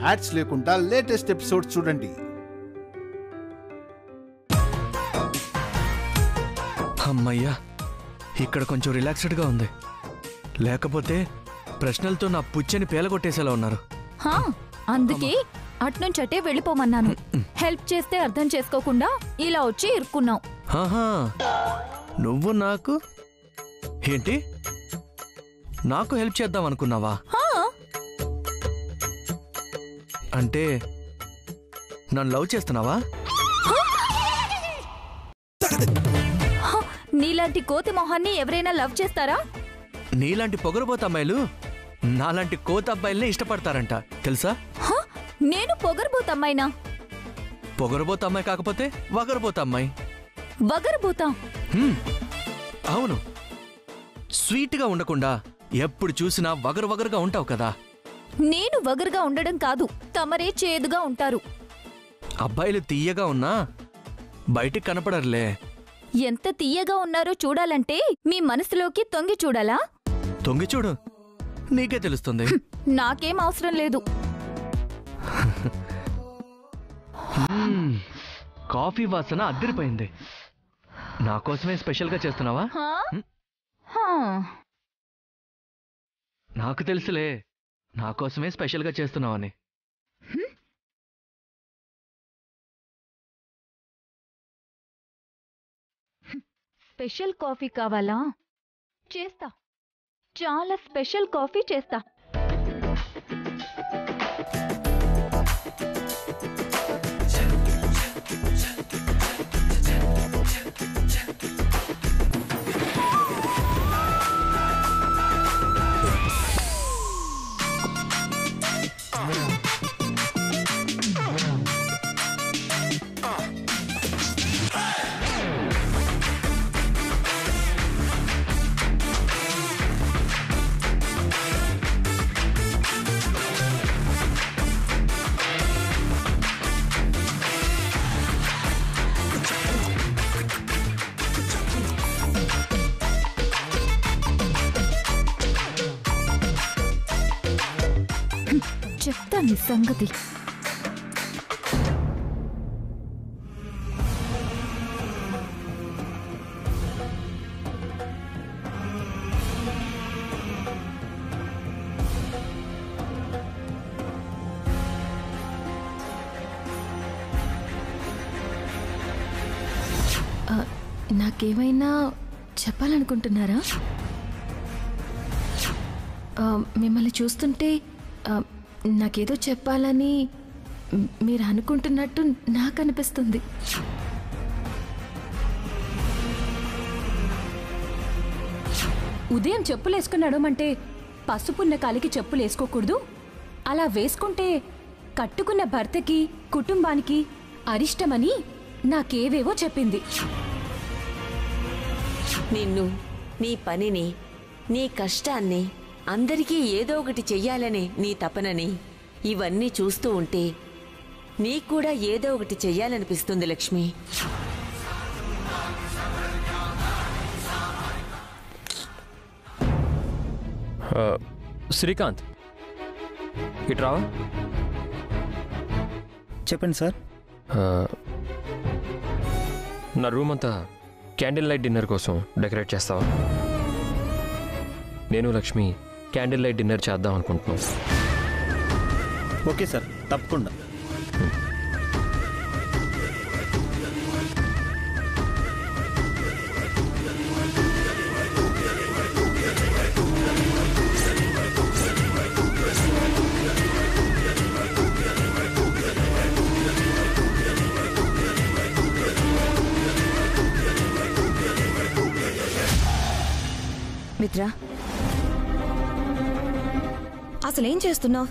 Ads లేకుండా latest episode చూడండి. అమ్మయ్యా, ఇక్కడ కొంచెం రిలాక్స్డ్గా ఉంది. లేకపోతే ప్రశ్నలతో నా పుచ్చని పేలగొట్టేసేలా ఉన్నారు. అందుకే అట్నుంచటే వెళ్ళిపోమన్నాను. హెల్ప్ చేస్తే అర్థం చేసుకోకుండా ఇలా వచ్చి ఇరుక్కున్నావు. నువ్వు నాకు ఏంటి, నాకు హెల్ప్ చేద్దాం అనుకున్నావా? అంటే నన్ను లవ్ చేస్తున్నావా? నీలాంటి కోతి మొహాన్ని ఎవరైనా లవ్ చేస్తారా? నీలాంటి పొగరబోతు అమ్మాయిలు నాలాంటి కోతి అబ్బాయిల్ని ఇష్టపడతారంట, తెలుసా? నేను పొగరబోతు అమ్మాయినా? పొగరబోతు అమ్మాయి కాకపోతే వగరబోతు అమ్మాయి. వగరబోతా? అవును, స్వీట్గా ఉండకుండా ఎప్పుడు చూసినా వగరు వగరుగా ఉంటావు కదా. నేను వగరుగా ఉండడం కాదు, తమరే చేదుగా ఉంటారు. అబ్బాయిలు తీయగా ఉన్నా బయటికి కనపడరులే. ఎంత తీయగా ఉన్నారో చూడాలంటే మీ మనసులోకి తొంగి చూడాలా? తొంగి చూడు, నీకే తెలుస్తుంది. నాకేం అవసరం లేదు. కాఫీ వాసన అద్దరిపోయింది. నా కోసమే స్పెషల్గా చేస్తున్నావా? నాకు తెలుసులే, నా కోసమే స్పెషల్గా చేస్తున్నావని. స్పెషల్ కాఫీ కావాలా? చేస్తా, చాలా స్పెషల్ కాఫీ చేస్తా. చెప్తా నీ సంగతి. నాకేమైనా చెప్పాలనుకుంటున్నారా? మిమ్మల్ని చూస్తుంటే నాకేదో చెప్పాలని మీరు అనుకుంటున్నట్టు నాకు అనిపిస్తుంది. ఉదయం చెప్పులు వేసుకుని నడవమంటే పసుపున్న కాలికి చెప్పులు వేసుకోకూడదు, అలా వేసుకుంటే కట్టుకున్న భర్తకి కుటుంబానికి అరిష్టమని నాకేవేవో చెప్పింది. నిన్ను, నీ పనిని, నీ కష్టాన్ని, అందరికీ ఏదో ఒకటి చెయ్యాలనే నీ తపనని ఇవన్నీ చూస్తూ ఉంటే నీకూడా ఏదో ఒకటి చెయ్యాలనిపిస్తుంది లక్ష్మి. శ్రీకాంత్, ఇట్రావా. చెప్పండి సార్. నా రూమ్ అంతా క్యాండిల్ లైట్ డిన్నర్ కోసం డెకరేట్ చేస్తావా? నేను లక్ష్మి క్యాండిల్ లైట్ డిన్నర్ చేద్దాం అనుకుంటున్నాం. ఓకే సార్, తప్పకుండా. మిత్రా, అసలేం చేస్తున్నావు?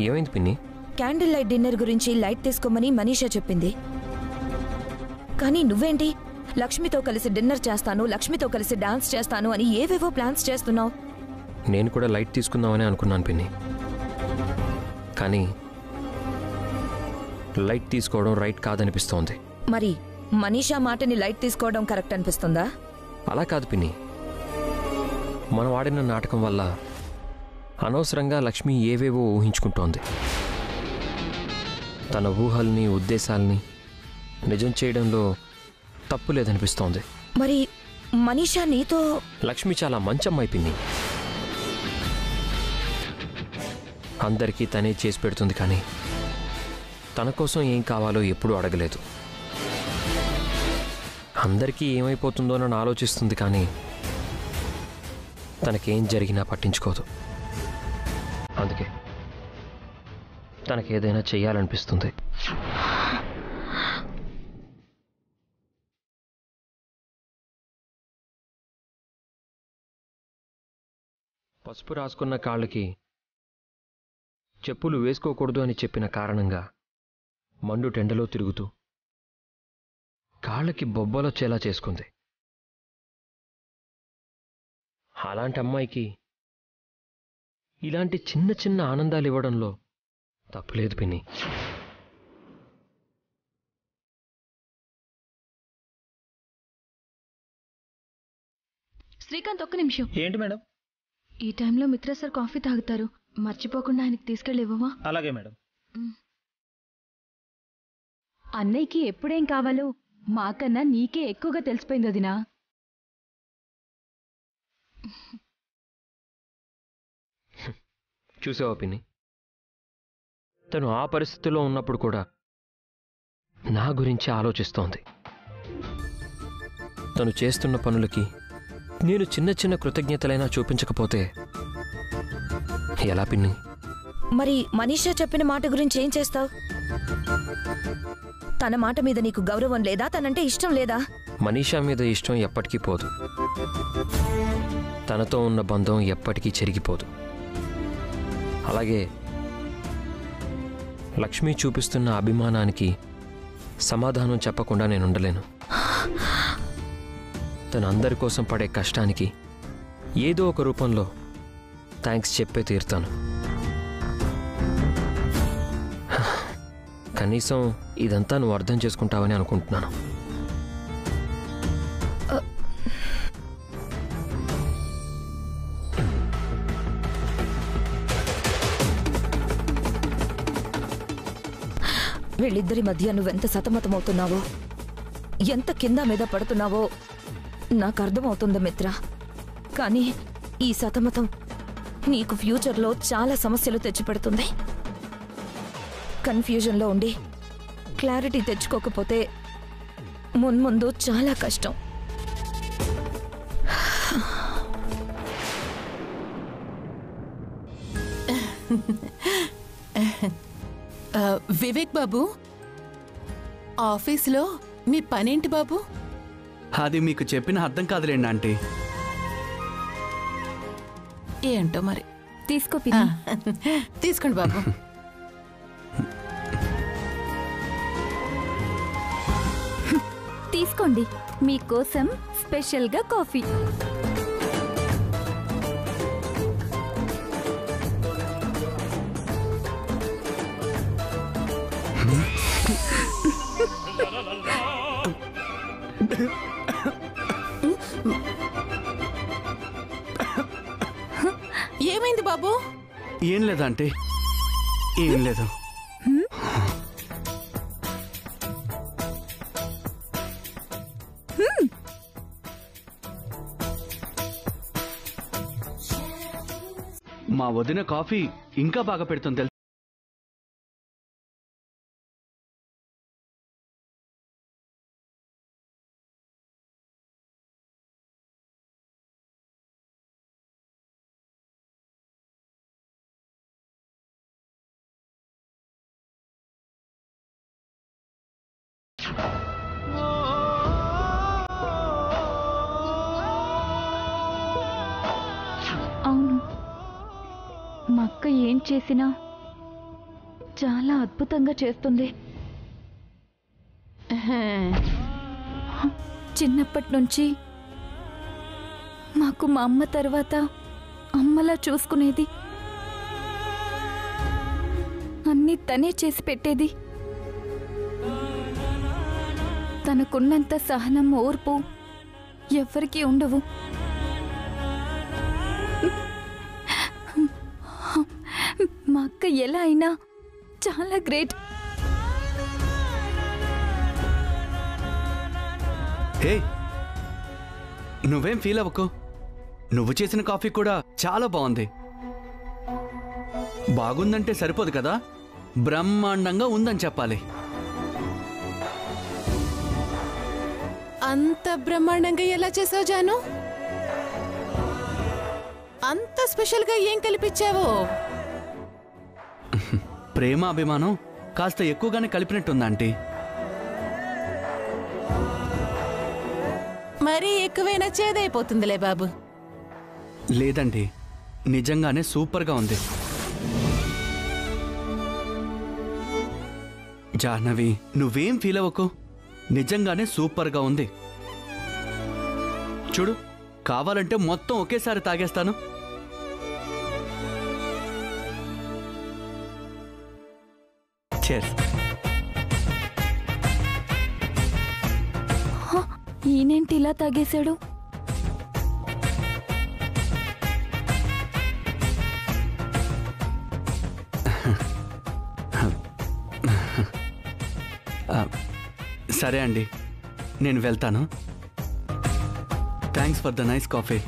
ఏమైంది పిన్ని? క్యాండిల్ లైట్ డిన్నర్ గురించి లైట్ తీసుకోమని మనీషా చెప్పింది. కానీ నువ్వేంటి లక్ష్మితో కలిసి డిన్నర్ చేస్తాను, లక్ష్మితో కలిసి డాన్స్ చేస్తాను అని ఏవేవో ప్లాన్స్ చేస్తున్నావు. నేను కూడా లైట్ తీసుకుందామని అనుకున్నాను పిన్ని, కానీ లైట్ తీసుకోవడం రైట్ కాదనిపిస్తోంది. మరి మనీషా మాటని లైట్ తీసుకోవడం కరెక్ట్ అనిపిస్తుందా? అలా కాదు పిన్ని, మనం ఆడిన నాటకం వల్ల అనవసరంగా లక్ష్మి ఏవేవో ఊహించుకుంటోంది. తన ఊహల్ని ఉద్దేశాల్ని నిజం చేయడంలో తప్పు లేదనిపిస్తోంది. మరి మనీషా నీతో? లక్ష్మి చాలా మంచి అమ్మాయి పిన్ని. అందరికీ తనే చేసి పెడుతుంది, కానీ తన కోసం ఏం కావాలో ఎప్పుడూ అడగలేదు. అందరికీ ఏమైపోతుందోనని ఆలోచిస్తుంది, కానీ తనకేం జరిగినా పట్టించుకోదు. అందుకే తనకేదైనా చెయ్యాలనిపిస్తుంది. పసుపు రాసుకున్న కాళ్ళకి చెప్పులు వేసుకోకూడదు అని చెప్పిన కారణంగా మండు టెండలో తిరుగుతూ కాళ్ళకి బొబ్బలొచ్చేలా చేసుకుంది. అలాంటి అమ్మాయికి ఇలాంటి చిన్న చిన్న ఆనందాలు ఇవ్వడంలో తప్పులేదు పిన్ని. శ్రీకాంత్, ఒక్క నిమిషం. ఏంటి మేడం? ఈ టైంలో మిత్ర సార్ కాఫీ తాగుతారు, మర్చిపోకుండా ఆయనకి తీసుకెళ్ళివ్వవా? అలాగే మేడం. అన్నయ్యకి ఎప్పుడేం కావాలో మాకన్నా నీకే ఎక్కువగా తెలిసిపోయింది వదినా. చూసావా పిన్ని, తను ఆ పరిస్థితిలో ఉన్నప్పుడు కూడా నా గురించి ఆలోచిస్తోంది. తను చేస్తున్న పనులకి నేను చిన్న చిన్న కృతజ్ఞతలైనా చూపించకపోతే ఎలా పిన్ని? మరి మనీషా చెప్పిన మాట గురించి ఏం చేస్తావు? తన మాట మీద నీకు గౌరవం లేదా? తనంటే ఇష్టం లేదా? మనీషా మీద ఇష్టం ఎప్పటికీ పోదు. తనతో ఉన్న బంధం ఎప్పటికీ చెరిగిపోదు. అలాగే లక్ష్మి చూపిస్తున్న అభిమానానికి సమాధానం చెప్పకుండా నేను ఉండలేను. తను అందరి కోసం పడే కష్టానికి ఏదో ఒక రూపంలో థ్యాంక్స్ చెప్పే తీరుతాను. కనీసం ఇదంతా నువ్వు అర్థం చేసుకుంటావని అనుకుంటున్నాను. వీళ్ళిద్దరి మధ్య నువ్వెంత సతమతమవుతున్నావో, ఎంత కింద మీద పడుతున్నావో నాకు అర్థమవుతుంది మిత్ర. కానీ ఈ సతమతం నీకు ఫ్యూచర్లో చాలా సమస్యలు తెచ్చిపెడుతుంది. కన్ఫ్యూజన్లో ఉండి క్లారిటీ తెచ్చుకోకపోతే మున్ముందు చాలా కష్టం. వివేక్ బాబు, ఆఫీస్లో మీ పనేంటి బాబు? అది మీకు చెప్పిన అర్థం కాదులేండి ఆంటీ. ఏంటో మరి. తీసుకో తీసుకోండి బాబు. తీసుకోండి, మీకోసం స్పెషల్గా కాఫీ. ఏమైంది బాబు? ఏం లేదంటే ఏం లేదు. మా వదిన కాఫీ ఇంకా బాగా పెడుతుంది తెలుసు. అవును, మా అక్క ఏం చేసినా చాలా అద్భుతంగా చేస్తుంది. చిన్నప్పటి నుంచి మాకు మా అమ్మ తర్వాత అమ్మలా చూసుకునేది. అన్నీ తనే చేసి పెట్టేది. తనకున్నంత సహనం, ఓర్పు ఎవరికీ ఉండవు. మా అక్క ఎలా అయినా చాలా గ్రేట్. హే, నువ్వేం ఫీల్ అవ్వకు. నువ్వు చేసిన కాఫీ కూడా చాలా బాగుంది. బాగుందంటే సరిపోదు కదా, బ్రహ్మాండంగా ఉందని చెప్పాలి. అంత బ్రహ్మాండంగా ఎలా చేసావు జాను? అంత స్పెషల్గా ఏం కలిపిచ్చావో? ప్రేమ అభిమానం కాస్త ఎక్కువగానే కలిపినట్టుందా ఆంటీ? మరీ ఎక్కువైనా చేదైపోతుందిలే బాబు. లేదండి, నిజంగానే సూపర్గా ఉంది. జాహ్నవి, నువ్వేం ఫీల్ అవ్వకు, నిజంగానే సూపర్గా ఉంది. చూడు, కావాలంటే మొత్తం ఒకేసారి తాగేస్తాను. Cheers. ఈయనేంటి ఇలా తాగేశాడు? సరే అండి, నేను వెళ్తాను. Thanks for the nice coffee.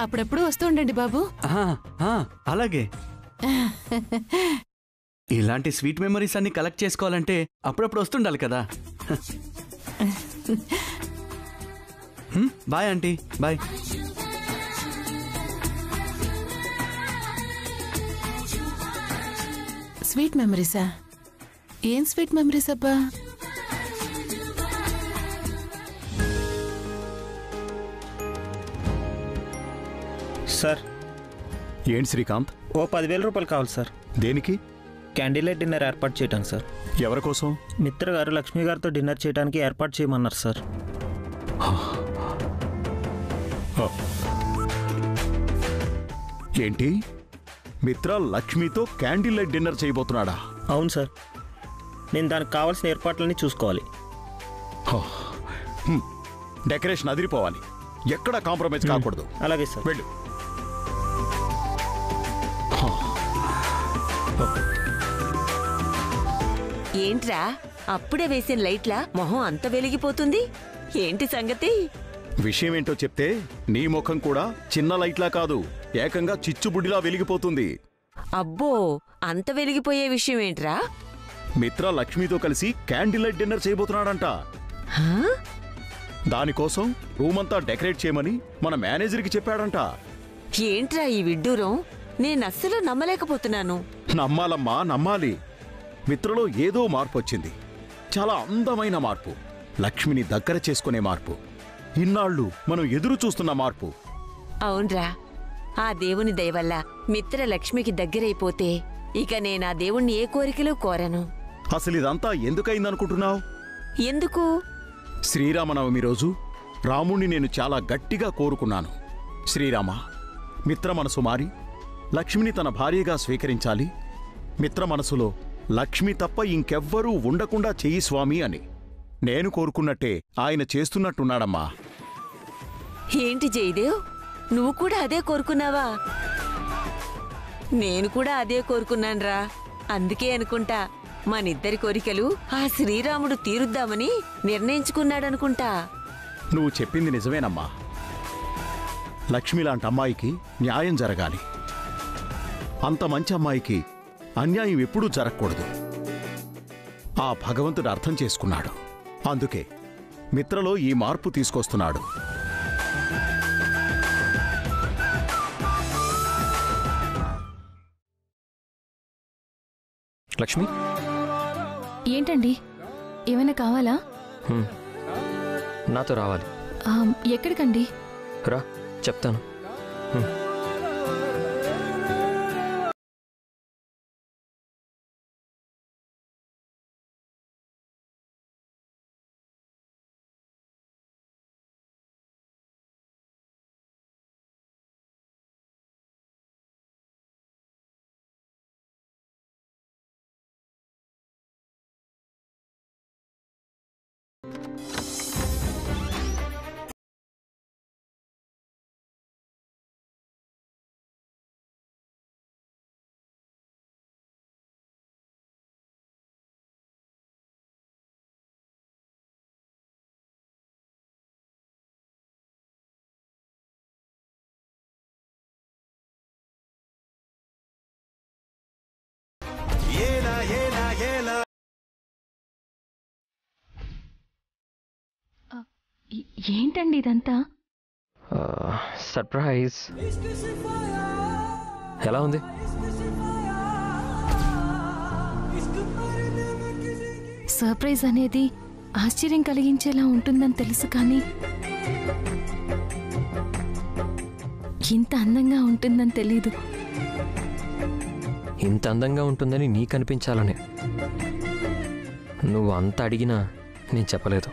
అప్పుడప్పుడు వస్తూ ఉండండి బాబు. అలాగే. ఇలాంటి స్వీట్ మెమరీస్ అన్ని కలెక్ట్ చేసుకోవాలంటే అప్పుడప్పుడు వస్తుండాలి కదా. Bye aunty, bye. స్వీట్ మెమరీసా? ఏం స్వీట్ మెమరీస్ అబ్బా? సార్. ఏంటి శ్రీకాంత్? ఓ 10,000 రూపాయలు కావాలి సార్. దేనికి? క్యాండిల్ లైట్ డిన్నర్ ఏర్పాటు చేయడానికి సార్. ఎవరి కోసం? మిత్ర గారు లక్ష్మి గారితో డిన్నర్ చేయడానికి ఏర్పాటు చేయమన్నారు సార్. ఏంటి, మిత్ర లక్ష్మితో క్యాండిల్ లైట్ డిన్నర్ చేయబోతున్నాడా? అవును సార్. నేను దానికి కావాల్సిన ఏర్పాట్లన్నీ చూసుకోవాలి. డెకరేషన్ అదిరిపోవాలి, ఎక్కడా కాంప్రమైజ్ కాకూడదు. అలాగే సార్. వెళ్ళు. ఏంట్రా అప్పుడే వేసిన లైట్లా మొహం అంత వెలిగిపోతుంది? ఏంటి సంగతి? విషయం ఏంటో చెప్తే నీ ముఖం కూడా చిన్న లైట్లా కాదు, ఏకంగా చిచ్చుబుడిలా వెలిగిపోతుంది. అబ్బో, అంత వెలిగిపోయే విషయం ఏంట్రా? మిత్ర లక్ష్మితో కలిసి క్యాండిల్ లైట్ డిన్నర్ చేయబోతున్నాడంట. దానికోసం రూమంతా డెకరేట్ చేయమని మన మేనేజర్కి చెప్పాడంట. ఏంట్రా ఈ విడ్డూరం? నేనస్సలు నమ్మలేకపోతున్నాను. నమ్మాలమ్మా, నమ్మాలి. మిత్రలో ఏదో మార్పు వచ్చింది, చాలా అందమైన మార్పు, లక్ష్మిని దగ్గర చేసుకునే మార్పు, ఇన్నాళ్ళు మనం ఎదురు చూస్తున్న మార్పు. అవునరా, ఆ దేవుని దయవల్ల మిత్ర లక్ష్మికి దగ్గరైపోతే ఇక నేనా దేవుణ్ణి ఏ కోరికలు కోరను. అసలు ఇదంతా ఎందుకయిందనుకుంటున్నావు? ఎందుకు? శ్రీరామనవమి రోజు రాముణ్ణి నేను చాలా గట్టిగా కోరుకున్నాను. శ్రీరామ, మిత్ర మనసు మారి లక్ష్మిని తన భార్యగా స్వీకరించాలి. మిత్ర మనసులో లక్ష్మి తప్ప ఇంకెవ్వరూ ఉండకుండా చెయ్యి స్వామి అని నేను కోరుకున్నట్టే ఆయన చేస్తున్నట్టున్నాడమ్మా. ఏంటి జయదేవ్, నువ్వు కూడా అదే కోరుకున్నావా? నేను కూడా అదే కోరుకున్నాన్రా. అందుకే అనుకుంటా మనిద్దరి కోరికలు ఆ శ్రీరాముడు తీరుద్దామని నిర్ణయించుకున్నాడనుకుంటా. నువ్వు చెప్పింది నిజమేనమ్మా. లక్ష్మిలాంటి అమ్మాయికి న్యాయం జరగాలి. అంత మంచి అమ్మాయికి అన్యాయం ఎప్పుడూ జరగకూడదు. ఆ భగవంతుడు అర్థం చేసుకున్నాడు. అందుకే మిత్రలో ఈ మార్పు తీసుకొస్తున్నాడు. లక్ష్మి, ఏంటండి, ఏమైనా కావాలా? నాతో రావాలి. ఎక్కడికండి? రా, చెప్తాను. ఏంటండి ఇదంతా? సర్ప్రైజ్. ఎలా ఉంది? సర్ప్రైజ్ అనేది ఆశ్చర్యం కలిగించేలా ఉంటుందని తెలుసు, కానీ ఇంత అందంగా ఉంటుందని తెలీదు. ఇంత అందంగా ఉంటుందని నీకు అనిపించాలనే. నువ్వు అంత అడిగినా నేను చెప్పలేదు.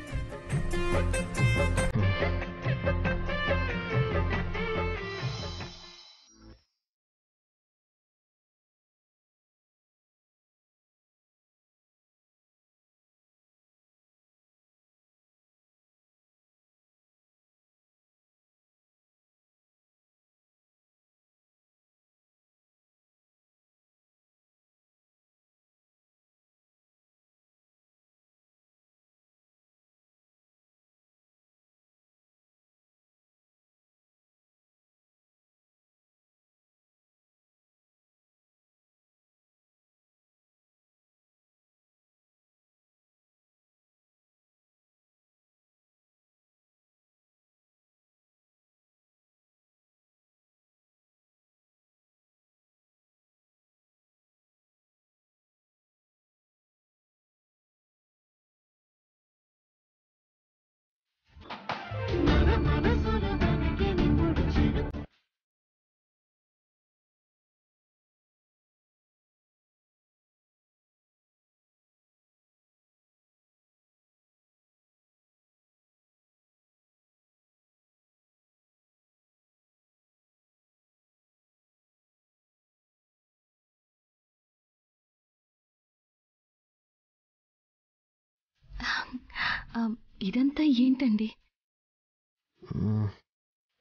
ఇదంతా ఏంటండి?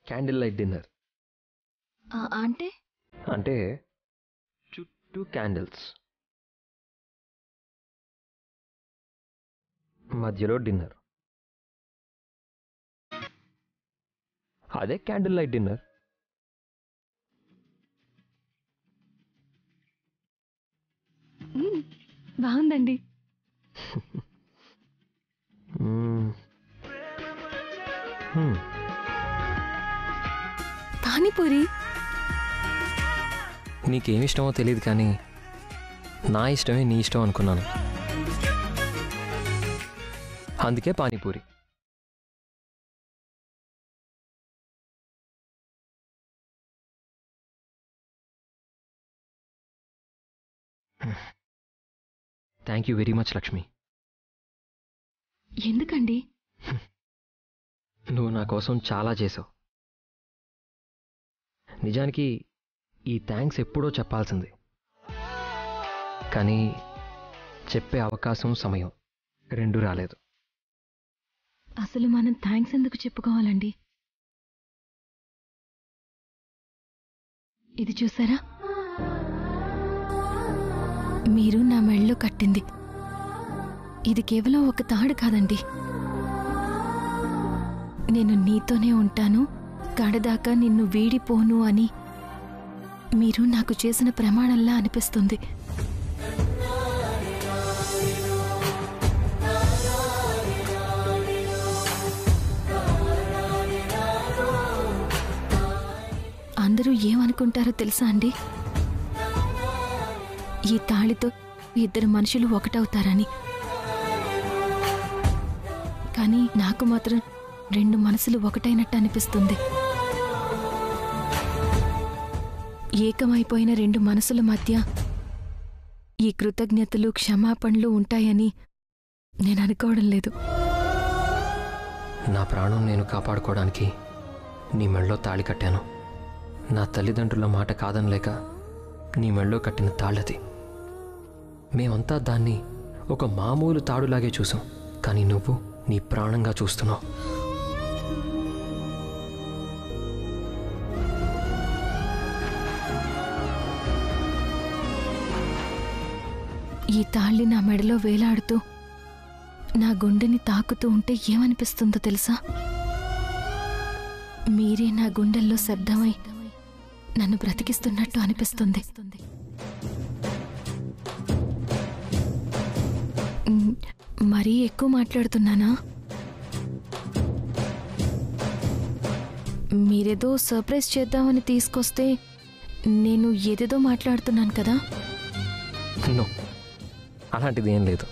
Candle light dinner. అంటే అంటే చుట్టూ క్యాండిల్స్, మధ్యలో డిన్నర్. అదే క్యాండిల్ లైట్ డిన్నర్. బాగుందండి. పానీపూరి నీకేమిష్టమో తెలియదు, కానీ నా ఇష్టమే నీ ఇష్టం అనుకున్నాను. అందుకే panipuri. Thank you very much Lakshmi. ఎందుకండి? నువ్వు నా కోసం చాలా చేసావు. నిజానికి ఈ థ్యాంక్స్ ఎప్పుడో చెప్పాల్సింది, కానీ చెప్పే అవకాశం, సమయం రెండూ రాలేదు. అసలు మనం థ్యాంక్స్ ఎందుకు చెప్పుకోవాలండి? ఇది చూసారా? మీరు నా మెళ్ళో కట్టింది. ఇది కేవలం ఒక తాడు కాదండి. నేను నీతోనే ఉంటాను, కడదాకా నిన్ను వీడిపోను అని మీరు నాకు చేసిన ప్రమాణంలా అనిపిస్తుంది. అందరూ ఏమనుకుంటారో తెలుసా అండి? ఈ తాళితో ఇద్దరు మనుషులు ఒకటవుతారని. కానీ నాకు మాత్రం రెండు మనసులు ఒకటైనట్టు అనిపిస్తుంది. ఏకమైపోయిన రెండు మనసుల మధ్య ఈ కృతజ్ఞతలు, క్షమాపణలు ఉంటాయని నేను అనుకోవడం లేదు. నా ప్రాణం నేను కాపాడుకోవడానికి నీ మెళ్ళో తాళి కట్టాను. నా తల్లిదండ్రుల మాట కాదనలేక నీ మెళ్ళో కట్టిన తాళ్ళది. మేమంతా దాన్ని ఒక మామూలు తాడులాగే చూసాం, కానీ నువ్వు నీ ప్రాణంగా చూస్తున్నావు. ఈ తాళి నా మెడలో వేలాడుతూ నా గుండెని తాకుతూ ఉంటే ఏమనిపిస్తుందో తెలుసా? మీరే నా గుండెల్లో శబ్దమై నన్ను బ్రతికిస్తున్నట్టు అనిపిస్తుంది. మరీ ఎక్కువ మాట్లాడుతున్నానా? మీరేదో సర్ప్రైజ్ చేద్దామని తీసుకొస్తే నేను ఏదేదో మాట్లాడుతున్నాను కదా. నో, అలాంటిది ఏం లేదు.